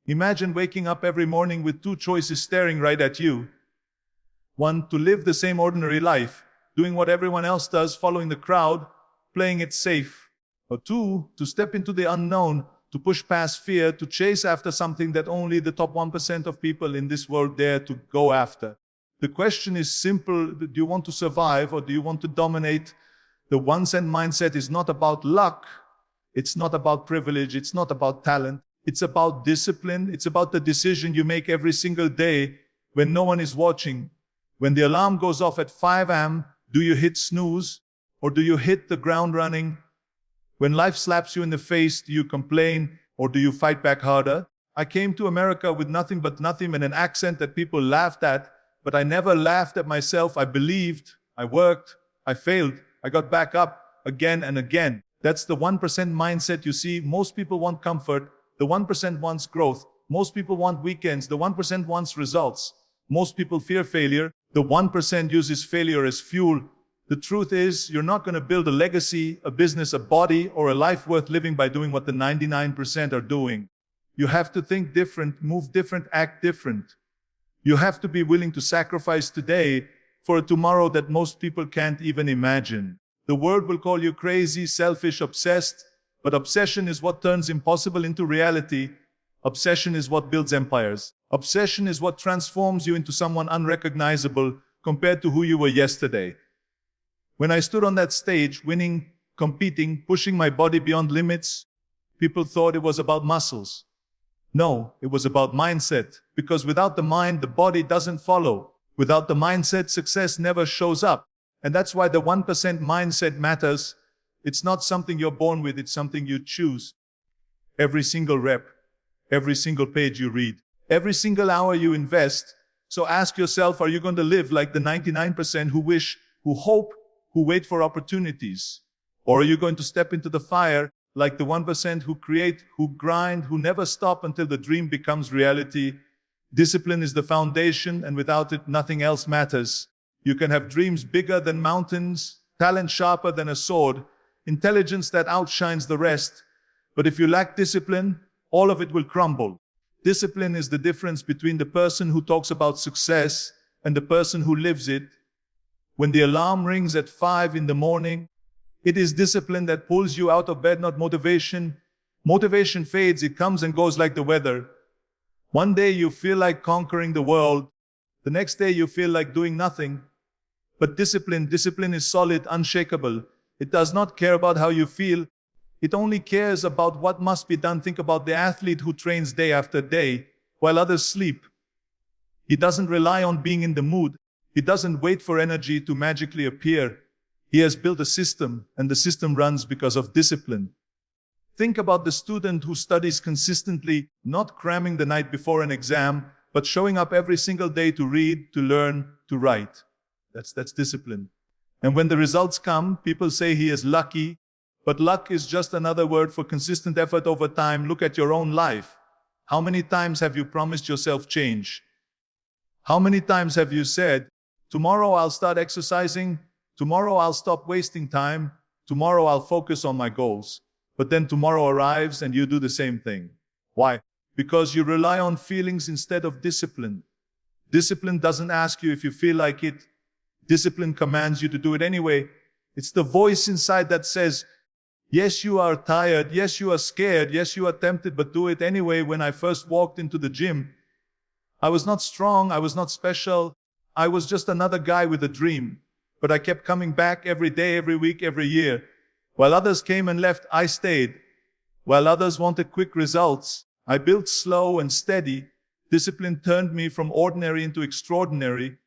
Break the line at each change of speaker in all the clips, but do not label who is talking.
Imagine waking up every morning with two choices staring right at you. One, to live the same ordinary life, doing what everyone else does, following the crowd, playing it safe. Or two, to step into the unknown, to push past fear, to chase after something that only the top 1% of people in this world dare to go after. The question is simple: do you want to survive or do you want to dominate? The 1% mindset is not about luck. It's not about privilege. It's not about talent. It's about discipline. It's about the decision you make every single day when no one is watching. When the alarm goes off at 5 a.m., do you hit snooze or do you hit the ground running? When life slaps you in the face, do you complain or do you fight back harder? I came to America with nothing but nothing and an accent that people laughed at, but I never laughed at myself. I believed, I worked, I failed, I got back up again and again. That's the 1% mindset. You see, most people want comfort. The 1% wants growth. Most people want weekends. The 1% wants results. Most people fear failure. The 1% uses failure as fuel. The truth is, you're not going to build a legacy, a business, a body, or a life worth living by doing what the 99% are doing. You have to think different, move different, act different. You have to be willing to sacrifice today for a tomorrow that most people can't even imagine. The world will call you crazy, selfish, obsessed, but obsession is what turns impossible into reality. Obsession is what builds empires. Obsession is what transforms you into someone unrecognizable compared to who you were yesterday. When I stood on that stage, winning, competing, pushing my body beyond limits, people thought it was about muscles. No, it was about mindset, because without the mind, the body doesn't follow. Without the mindset, success never shows up. And that's why the 1% mindset matters. It's not something you're born with, it's something you choose. Every single rep, every single page you read, every single hour you invest. So ask yourself, are you going to live like the 99% who wish, who hope, who wait for opportunities? Or are you going to step into the fire like the 1% who create, who grind, who never stop until the dream becomes reality? Discipline is the foundation, and without it, nothing else matters. You can have dreams bigger than mountains, talent sharper than a sword, intelligence that outshines the rest. But if you lack discipline, all of it will crumble. Discipline is the difference between the person who talks about success and the person who lives it. When the alarm rings at 5 in the morning, it is discipline that pulls you out of bed, not motivation. Motivation fades, it comes and goes like the weather. One day you feel like conquering the world. The next day you feel like doing nothing. But discipline is solid, unshakable. It does not care about how you feel. It only cares about what must be done. Think about the athlete who trains day after day while others sleep. He doesn't rely on being in the mood. He doesn't wait for energy to magically appear. He has built a system, and the system runs because of discipline. Think about the student who studies consistently, not cramming the night before an exam, but showing up every single day to read, to learn, to write. That's discipline. And when the results come, people say he is lucky, but luck is just another word for consistent effort over time. Look at your own life. How many times have you promised yourself change? How many times have you said, tomorrow I'll start exercising, tomorrow I'll stop wasting time, tomorrow I'll focus on my goals. But then tomorrow arrives and you do the same thing. Why? Because you rely on feelings instead of discipline. Discipline doesn't ask you if you feel like it. Discipline commands you to do it anyway. It's the voice inside that says, yes, you are tired, yes, you are scared, yes, you are tempted, but do it anyway. When I first walked into the gym, I was not strong, I was not special. I was just another guy with a dream. But I kept coming back every day, every week, every year. While others came and left, I stayed. While others wanted quick results, I built slow and steady. Discipline turned me from ordinary into extraordinary.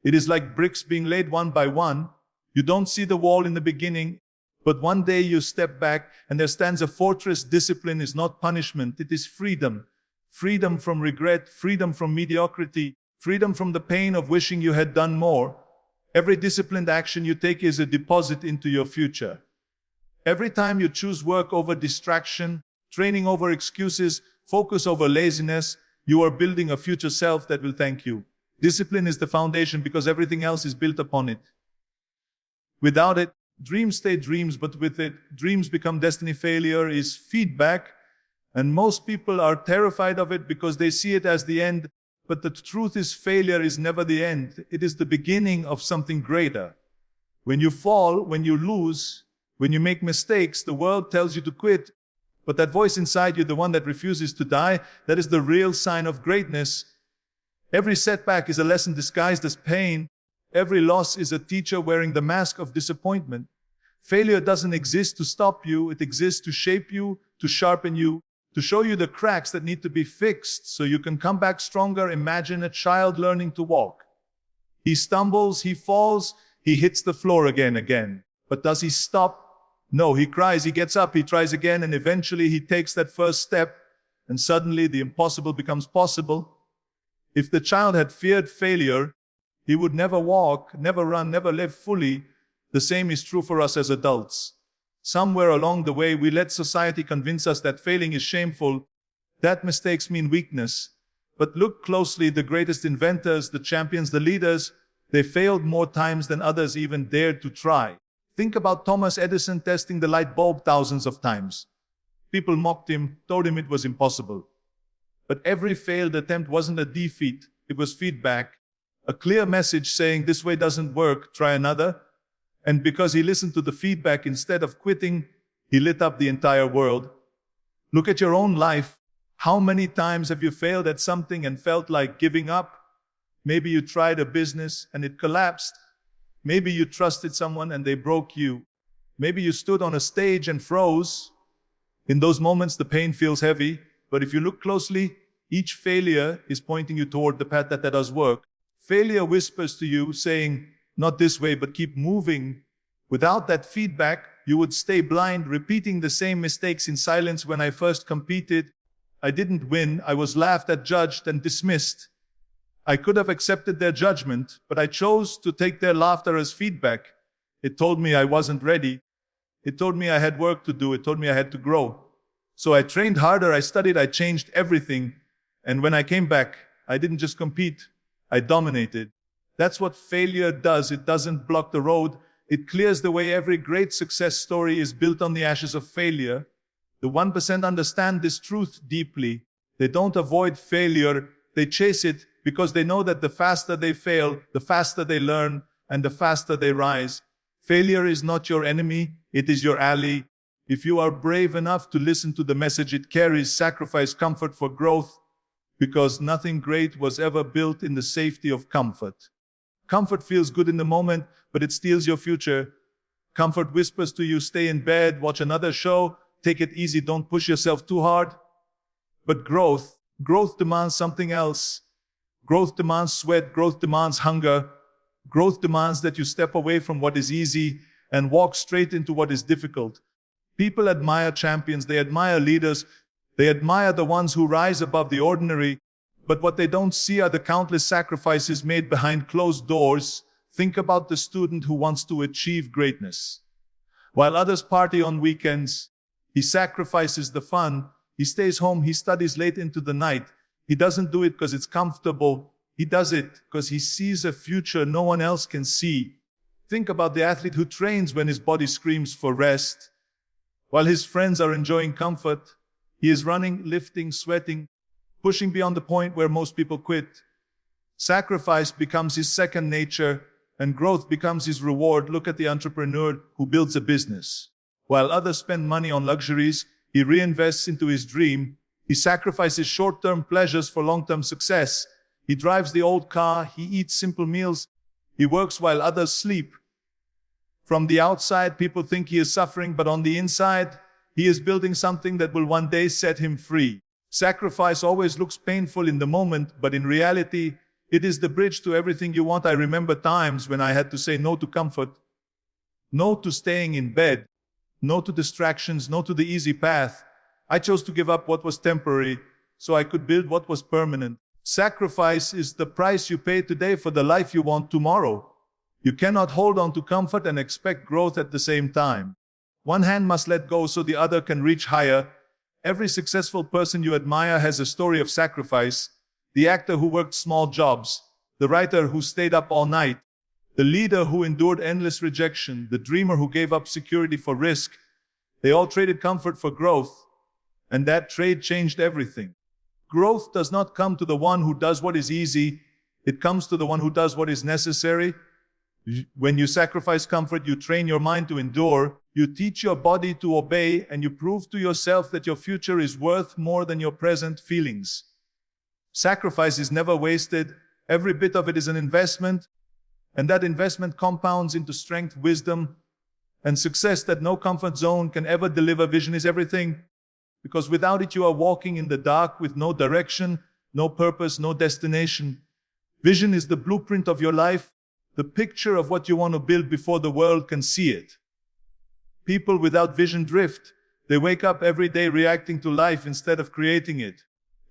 It is like bricks being laid one by one. You don't see the wall in the beginning, but one day you step back and there stands a fortress. Discipline is not punishment, it is freedom. Freedom from regret, freedom from mediocrity, freedom from the pain of wishing you had done more. Every disciplined action you take is a deposit into your future. Every time you choose work over distraction, training over excuses, focus over laziness, you are building a future self that will thank you. Discipline is the foundation because everything else is built upon it. Without it, dreams stay dreams, but with it, dreams become destiny. Failure is feedback, And most people are terrified of it because they see it as the end. But the truth is, failure is never the end. It is the beginning of something greater. When you fall, when you lose, when you make mistakes, the world tells you to quit. But that voice inside you, the one that refuses to die, that is the real sign of greatness. Every setback is a lesson disguised as pain. Every loss is a teacher wearing the mask of disappointment. Failure doesn't exist to stop you. It exists to shape you, to sharpen you, to show you the cracks that need to be fixed so you can come back stronger. Imagine a child learning to walk. He stumbles, he falls, he hits the floor again. But does he stop? No, he cries, he gets up, he tries again, and eventually he takes that first step, and suddenly the impossible becomes possible. If the child had feared failure, he would never walk, never run, never live fully. The same is true for us as adults. Somewhere along the way, we let society convince us that failing is shameful, that mistakes mean weakness. But look closely, the greatest inventors, the champions, the leaders, they failed more times than others even dared to try. Think about Thomas Edison testing the light bulb thousands of times. People mocked him, told him it was impossible. But every failed attempt wasn't a defeat, it was feedback. A clear message saying, this way doesn't work, try another. And because he listened to the feedback instead of quitting, he lit up the entire world. Look at your own life. How many times have you failed at something and felt like giving up? Maybe you tried a business and it collapsed. Maybe you trusted someone and they broke you. Maybe you stood on a stage and froze. In those moments, the pain feels heavy. But if you look closely, each failure is pointing you toward the path that does work. Failure whispers to you, saying, not this way, but keep moving. Without that feedback, you would stay blind, repeating the same mistakes in silence. When I first competed, I didn't win. I was laughed at, judged, and dismissed. I could have accepted their judgment, but I chose to take their laughter as feedback. It told me I wasn't ready. It told me I had work to do. It told me I had to grow. So I trained harder, I studied, I changed everything. And when I came back, I didn't just compete, I dominated. That's what failure does. It doesn't block the road. It clears the way. Every great success story is built on the ashes of failure. The 1% understand this truth deeply. They don't avoid failure. They chase it because they know that the faster they fail, the faster they learn, and the faster they rise. Failure is not your enemy. It is your ally. If you are brave enough to listen to the message it carries, sacrifice comfort for growth, because nothing great was ever built in the safety of comfort. Comfort feels good in the moment, but it steals your future. Comfort whispers to you, stay in bed, watch another show, take it easy, don't push yourself too hard. But growth demands something else. Growth demands sweat, growth demands hunger. Growth demands that you step away from what is easy and walk straight into what is difficult. People admire champions, they admire leaders, they admire the ones who rise above the ordinary. But what they don't see are the countless sacrifices made behind closed doors. Think about the student who wants to achieve greatness. While others party on weekends, he sacrifices the fun. He stays home, he studies late into the night. He doesn't do it because it's comfortable. He does it because he sees a future no one else can see. Think about the athlete who trains when his body screams for rest. While his friends are enjoying comfort, he is running, lifting, sweating, pushing beyond the point where most people quit. Sacrifice becomes his second nature, and growth becomes his reward. Look at the entrepreneur who builds a business. While others spend money on luxuries, he reinvests into his dream. He sacrifices short-term pleasures for long-term success. He drives the old car, he eats simple meals, he works while others sleep. From the outside, people think he is suffering, but on the inside, he is building something that will one day set him free. Sacrifice always looks painful in the moment, but in reality, it is the bridge to everything you want. I remember times when I had to say no to comfort, no to staying in bed, no to distractions, no to the easy path. I chose to give up what was temporary so I could build what was permanent. Sacrifice is the price you pay today for the life you want tomorrow. You cannot hold on to comfort and expect growth at the same time. One hand must let go so the other can reach higher. Every successful person you admire has a story of sacrifice. The actor who worked small jobs, the writer who stayed up all night, the leader who endured endless rejection, the dreamer who gave up security for risk. They all traded comfort for growth. And that trade changed everything. Growth does not come to the one who does what is easy. It comes to the one who does what is necessary. When you sacrifice comfort, you train your mind to endure. You teach your body to obey, and you prove to yourself that your future is worth more than your present feelings. Sacrifice is never wasted. Every bit of it is an investment, and that investment compounds into strength, wisdom, and success that no comfort zone can ever deliver. Vision is everything, because without it you are walking in the dark with no direction, no purpose, no destination. Vision is the blueprint of your life, the picture of what you want to build before the world can see it. People without vision drift. They wake up every day reacting to life instead of creating it.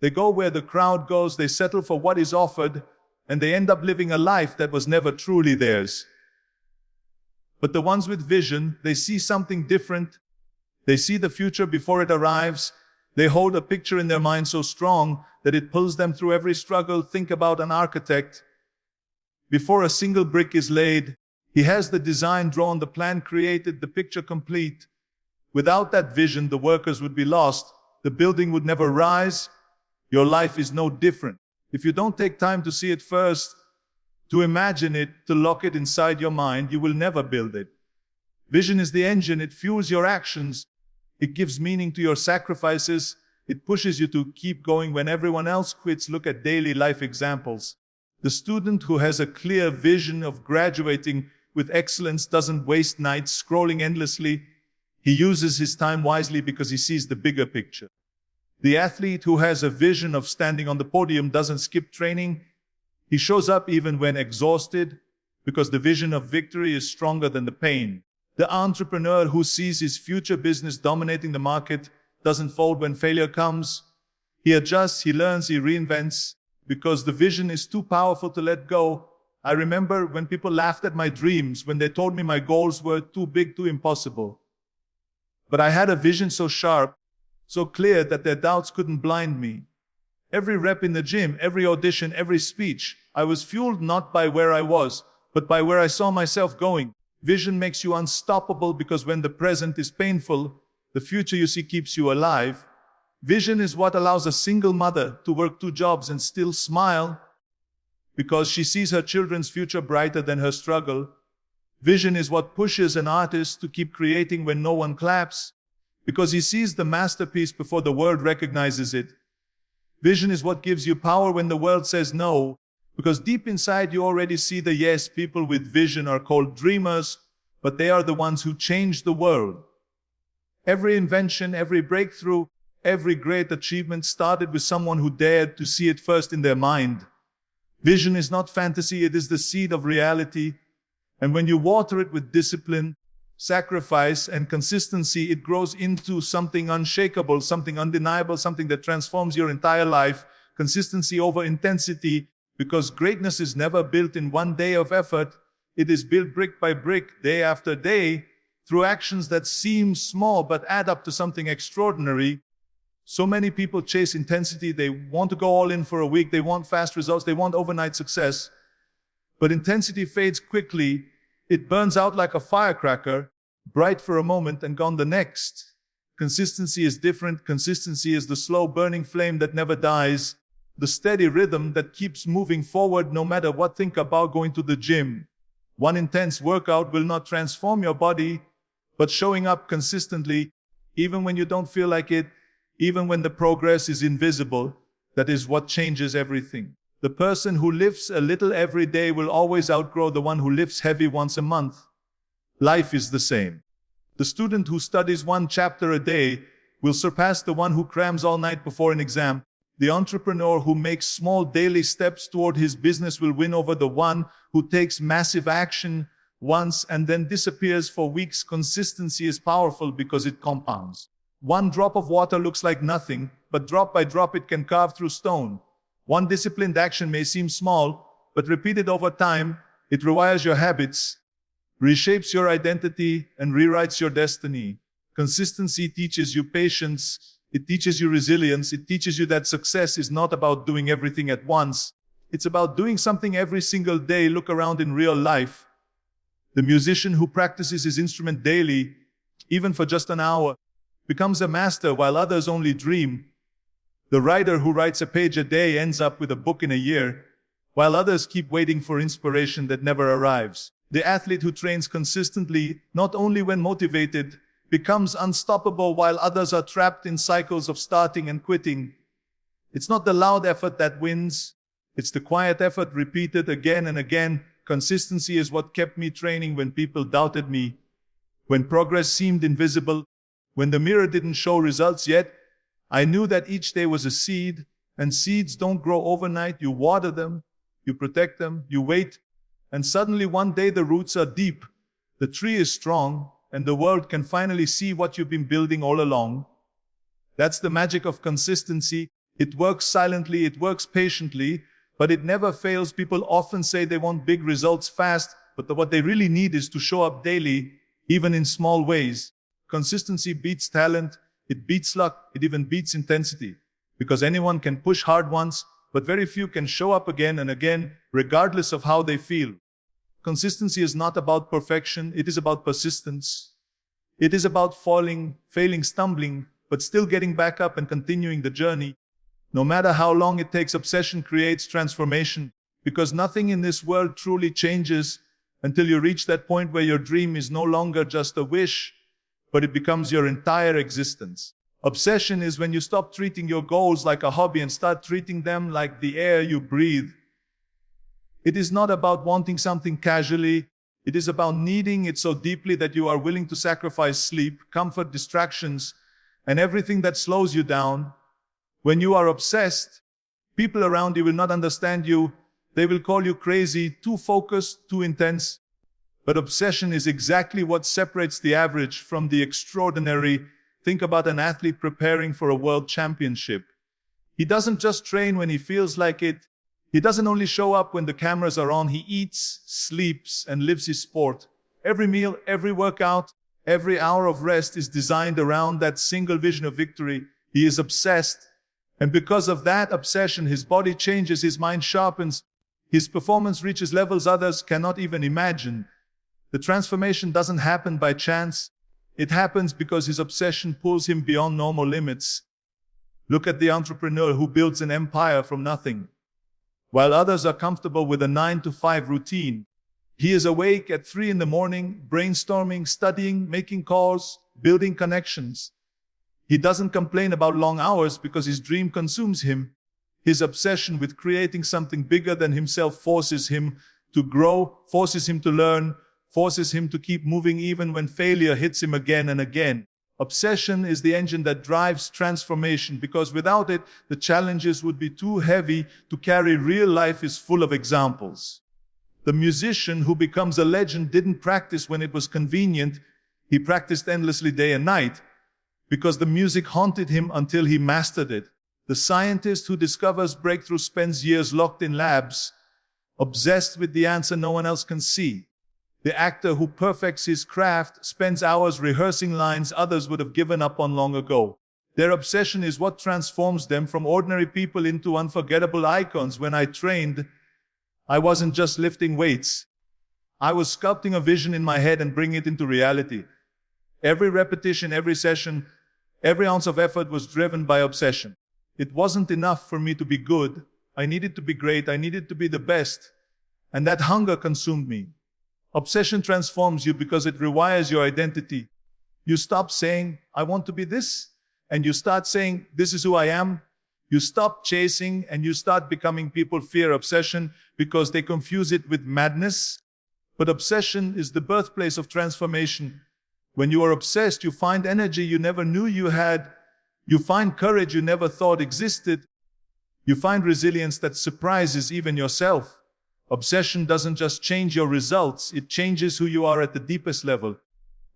They go where the crowd goes, they settle for what is offered, and they end up living a life that was never truly theirs. But the ones with vision, they see something different. They see the future before it arrives. They hold a picture in their mind so strong that it pulls them through every struggle. Think about an architect. Before a single brick is laid, he has the design drawn, the plan created, the picture complete. Without that vision, the workers would be lost. The building would never rise. Your life is no different. If you don't take time to see it first, to imagine it, to lock it inside your mind, you will never build it. Vision is the engine. It fuels your actions. It gives meaning to your sacrifices. It pushes you to keep going when everyone else quits. Look at daily life examples. The student who has a clear vision of graduating with excellence doesn't waste nights scrolling endlessly. He uses his time wisely because he sees the bigger picture. The athlete who has a vision of standing on the podium doesn't skip training. He shows up even when exhausted because the vision of victory is stronger than the pain. The entrepreneur who sees his future business dominating the market doesn't fold when failure comes. He adjusts, he learns, he reinvents because the vision is too powerful to let go. I remember when people laughed at my dreams, when they told me my goals were too big, too impossible. But I had a vision so sharp, so clear that their doubts couldn't blind me. Every rep in the gym, every audition, every speech, I was fueled not by where I was, but by where I saw myself going. Vision makes you unstoppable because when the present is painful, the future you see keeps you alive. Vision is what allows a single mother to work 2 jobs and still smile because she sees her children's future brighter than her struggle. Vision is what pushes an artist to keep creating when no one claps because he sees the masterpiece before the world recognizes it. Vision is what gives you power when the world says no, because deep inside you already see the yes. People with vision are called dreamers, but they are the ones who change the world. Every invention, every breakthrough, every great achievement started with someone who dared to see it first in their mind. Vision is not fantasy, it is the seed of reality. And when you water it with discipline, sacrifice, and consistency, it grows into something unshakable, something undeniable, something that transforms your entire life. Consistency over intensity, because greatness is never built in one day of effort. It is built brick by brick, day after day, through actions that seem small but add up to something extraordinary. So many people chase intensity. They want to go all in for a week. They want fast results. They want overnight success. But intensity fades quickly. It burns out like a firecracker, bright for a moment and gone the next. Consistency is different. Consistency is the slow burning flame that never dies. The steady rhythm that keeps moving forward no matter what. Think about going to the gym. One intense workout will not transform your body, but showing up consistently, even when you don't feel like it, even when the progress is invisible, that is what changes everything. The person who lifts a little every day will always outgrow the one who lifts heavy once a month. Life is the same. The student who studies 1 chapter a day will surpass the one who crams all night before an exam. The entrepreneur who makes small daily steps toward his business will win over the one who takes massive action once and then disappears for weeks. Consistency is powerful because it compounds. 1 drop of water looks like nothing, but drop by drop it can carve through stone. 1 disciplined action may seem small, but repeated over time, it rewires your habits, reshapes your identity, and rewrites your destiny. Consistency teaches you patience. It teaches you resilience. It teaches you that success is not about doing everything at once. It's about doing something every single day. Look around in real life. The musician who practices his instrument daily, even for just an hour, becomes a master while others only dream. The writer who writes a page a day ends up with a book in a year, while others keep waiting for inspiration that never arrives. The athlete who trains consistently, not only when motivated, becomes unstoppable while others are trapped in cycles of starting and quitting. It's not the loud effort that wins, it's the quiet effort repeated again and again. Consistency is what kept me training when people doubted me, when progress seemed invisible, when the mirror didn't show results yet. I knew that each day was a seed, and seeds don't grow overnight. You water them, you protect them, you wait, and suddenly one day the roots are deep, the tree is strong, and the world can finally see what you've been building all along. That's the magic of consistency. It works silently, it works patiently, but it never fails. People often say they want big results fast, but what they really need is to show up daily, even in small ways. Consistency beats talent, it beats luck, it even beats intensity. Because anyone can push hard once, but very few can show up again and again, regardless of how they feel. Consistency is not about perfection, it is about persistence. It is about falling, failing, stumbling, but still getting back up and continuing the journey. No matter how long it takes, obsession creates transformation, because nothing in this world truly changes until you reach that point where your dream is no longer just a wish, but it becomes your entire existence. Obsession is when you stop treating your goals like a hobby and start treating them like the air you breathe. It is not about wanting something casually. It is about needing it so deeply that you are willing to sacrifice sleep, comfort, distractions, and everything that slows you down. When you are obsessed, people around you will not understand you. They will call you crazy, too focused, too intense. But obsession is exactly what separates the average from the extraordinary. Think about an athlete preparing for a world championship. He doesn't just train when he feels like it. He doesn't only show up when the cameras are on. He eats, sleeps, and lives his sport. Every meal, every workout, every hour of rest is designed around that single vision of victory. He is obsessed. And because of that obsession, his body changes, his mind sharpens, his performance reaches levels others cannot even imagine. The transformation doesn't happen by chance. It happens because his obsession pulls him beyond normal limits. Look at the entrepreneur who builds an empire from nothing. While others are comfortable with a 9-to-5 routine, he is awake at 3 in the morning, brainstorming, studying, making calls, building connections. He doesn't complain about long hours because his dream consumes him. His obsession with creating something bigger than himself forces him to grow, forces him to learn, forces him to keep moving even when failure hits him again and again. Obsession is the engine that drives transformation, because without it, the challenges would be too heavy to carry. Real life is full of examples. The musician who becomes a legend didn't practice when it was convenient. He practiced endlessly day and night, because the music haunted him until he mastered it. The scientist who discovers breakthrough spends years locked in labs, obsessed with the answer no one else can see. The actor who perfects his craft spends hours rehearsing lines others would have given up on long ago. Their obsession is what transforms them from ordinary people into unforgettable icons. When I trained, I wasn't just lifting weights. I was sculpting a vision in my head and bringing it into reality. Every repetition, every session, every ounce of effort was driven by obsession. It wasn't enough for me to be good. I needed to be great. I needed to be the best. And that hunger consumed me. Obsession transforms you because it rewires your identity. You stop saying, I want to be this, and you start saying, this is who I am. You stop chasing and you start becoming. People fear obsession because they confuse it with madness. But obsession is the birthplace of transformation. When you are obsessed, you find energy you never knew you had. You find courage you never thought existed. You find resilience that surprises even yourself. Obsession doesn't just change your results, it changes who you are at the deepest level.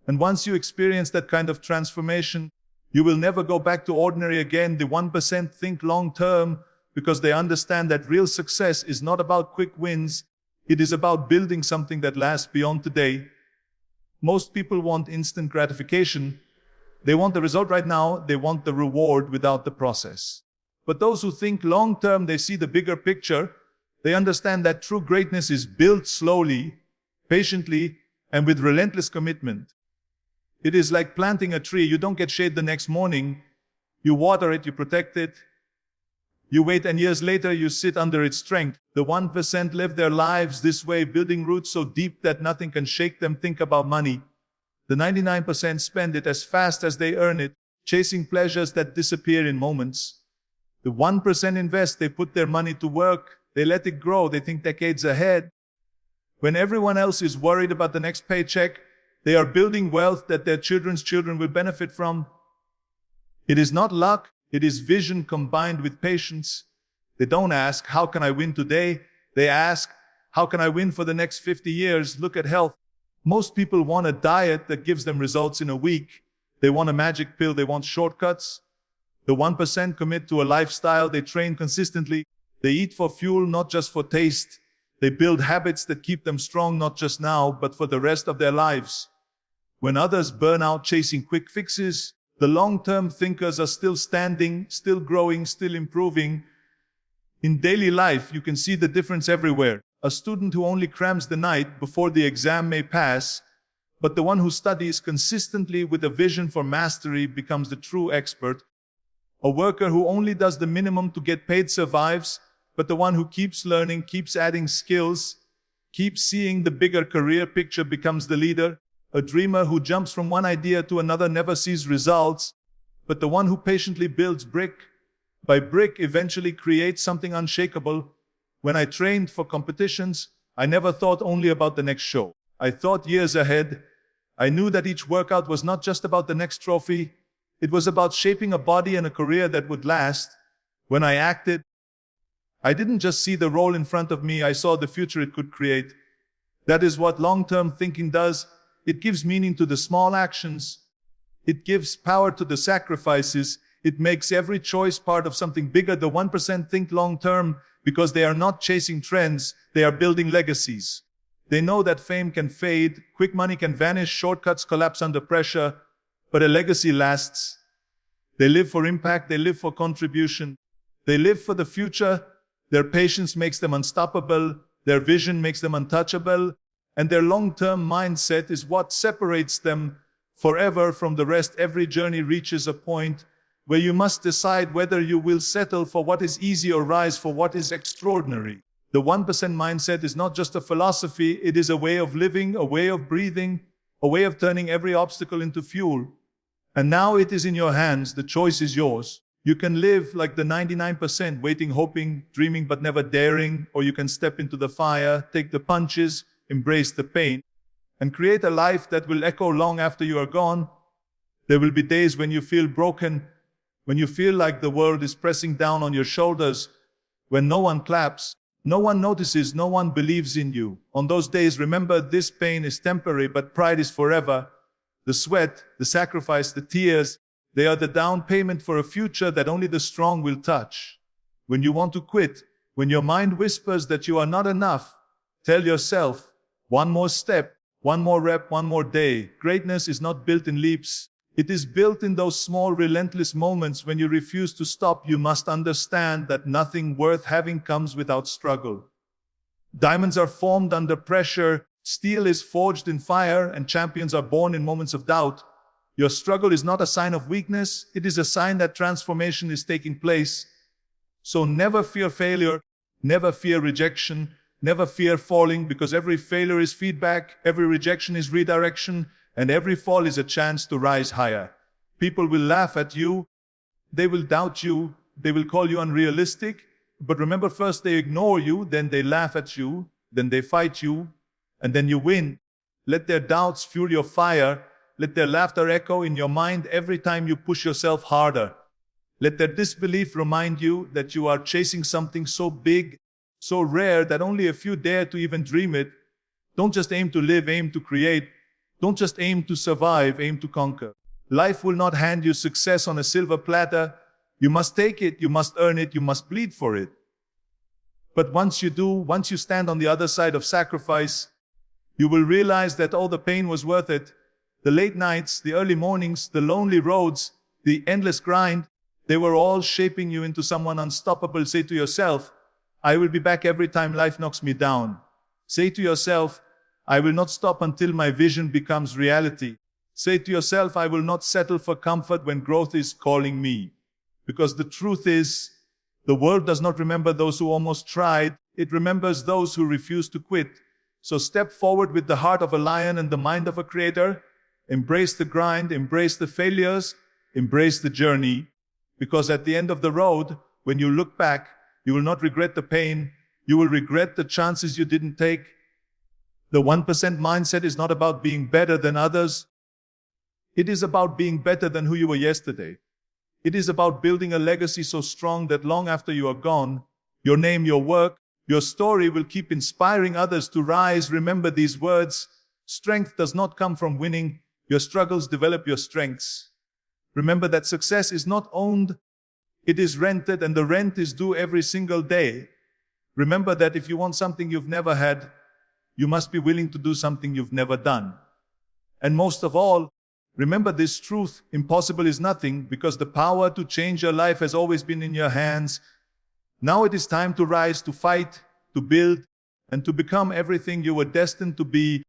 And once you experience that kind of transformation, you will never go back to ordinary again. The 1% think long term because they understand that real success is not about quick wins. It is about building something that lasts beyond today. Most people want instant gratification. They want the result right now. They want the reward without the process. But those who think long term, they see the bigger picture. They understand that true greatness is built slowly, patiently, and with relentless commitment. It is like planting a tree. You don't get shade the next morning. You water it, you protect it. You wait, and years later you sit under its strength. The 1% live their lives this way, building roots so deep that nothing can shake them. Think about money. The 99% spend it as fast as they earn it, chasing pleasures that disappear in moments. The 1% invest, they put their money to work, they let it grow, they think decades ahead. When everyone else is worried about the next paycheck, they are building wealth that their children's children will benefit from. It is not luck, it is vision combined with patience. They don't ask, how can I win today? They ask, how can I win for the next 50 years? Look at health. Most people want a diet that gives them results in a week. They want a magic pill, they want shortcuts. The 1% commit to a lifestyle, they train consistently. They eat for fuel, not just for taste. They build habits that keep them strong, not just now, but for the rest of their lives. When others burn out chasing quick fixes, the long-term thinkers are still standing, still growing, still improving. In daily life, you can see the difference everywhere. A student who only crams the night before the exam may pass, but the one who studies consistently with a vision for mastery becomes the true expert. A worker who only does the minimum to get paid survives, but the one who keeps learning, keeps adding skills, keeps seeing the bigger career picture becomes the leader. A dreamer who jumps from one idea to another never sees results, but the one who patiently builds brick by brick eventually creates something unshakable. When I trained for competitions, I never thought only about the next show. I thought years ahead. I knew that each workout was not just about the next trophy. It was about shaping a body and a career that would last. When I acted, I didn't just see the role in front of me, I saw the future it could create. That is what long-term thinking does. It gives meaning to the small actions. It gives power to the sacrifices. It makes every choice part of something bigger. The 1% think long-term because they are not chasing trends, they are building legacies. They know that fame can fade, quick money can vanish, shortcuts collapse under pressure, but a legacy lasts. They live for impact, they live for contribution. They live for the future. Their patience makes them unstoppable. Their vision makes them untouchable. And their long-term mindset is what separates them forever from the rest. Every journey reaches a point where you must decide whether you will settle for what is easy or rise for what is extraordinary. The 1% mindset is not just a philosophy, it is a way of living, a way of breathing, a way of turning every obstacle into fuel. And now it is in your hands, the choice is yours. You can live like the 99%, waiting, hoping, dreaming, but never daring, or you can step into the fire, take the punches, embrace the pain, and create a life that will echo long after you are gone. There will be days when you feel broken, when you feel like the world is pressing down on your shoulders, when no one claps, no one notices, no one believes in you. On those days, remember this pain is temporary, but pride is forever. The sweat, the sacrifice, the tears, they are the down payment for a future that only the strong will touch. When you want to quit, when your mind whispers that you are not enough, tell yourself, one more step, one more rep, one more day. Greatness is not built in leaps. It is built in those small, relentless moments when you refuse to stop. You must understand that nothing worth having comes without struggle. Diamonds are formed under pressure, steel is forged in fire, and champions are born in moments of doubt. Your struggle is not a sign of weakness, it is a sign that transformation is taking place. So never fear failure, never fear rejection, never fear falling, because every failure is feedback, every rejection is redirection, and every fall is a chance to rise higher. People will laugh at you, they will doubt you, they will call you unrealistic, but remember, first they ignore you, then they laugh at you, then they fight you, and then you win. Let their doubts fuel your fire, let their laughter echo in your mind every time you push yourself harder. Let their disbelief remind you that you are chasing something so big, so rare that only a few dare to even dream it. Don't just aim to live, aim to create. Don't just aim to survive, aim to conquer. Life will not hand you success on a silver platter. You must take it, you must earn it, you must bleed for it. But once you do, once you stand on the other side of sacrifice, you will realize that all the pain was worth it. The late nights, the early mornings, the lonely roads, the endless grind, they were all shaping you into someone unstoppable. Say to yourself, I will be back every time life knocks me down. Say to yourself, I will not stop until my vision becomes reality. Say to yourself, I will not settle for comfort when growth is calling me. Because the truth is, the world does not remember those who almost tried. It remembers those who refuse to quit. So step forward with the heart of a lion and the mind of a creator. Embrace the grind, embrace the failures, embrace the journey. Because at the end of the road, when you look back, you will not regret the pain. You will regret the chances you didn't take. The 1% mindset is not about being better than others. It is about being better than who you were yesterday. It is about building a legacy so strong that long after you are gone, your name, your work, your story will keep inspiring others to rise. Remember these words. Strength does not come from winning. Your struggles develop your strengths. Remember that success is not owned. It is rented, and the rent is due every single day. Remember that if you want something you've never had, you must be willing to do something you've never done. And most of all, remember this truth: impossible is nothing, because the power to change your life has always been in your hands. Now it is time to rise, to fight, to build, and to become everything you were destined to be.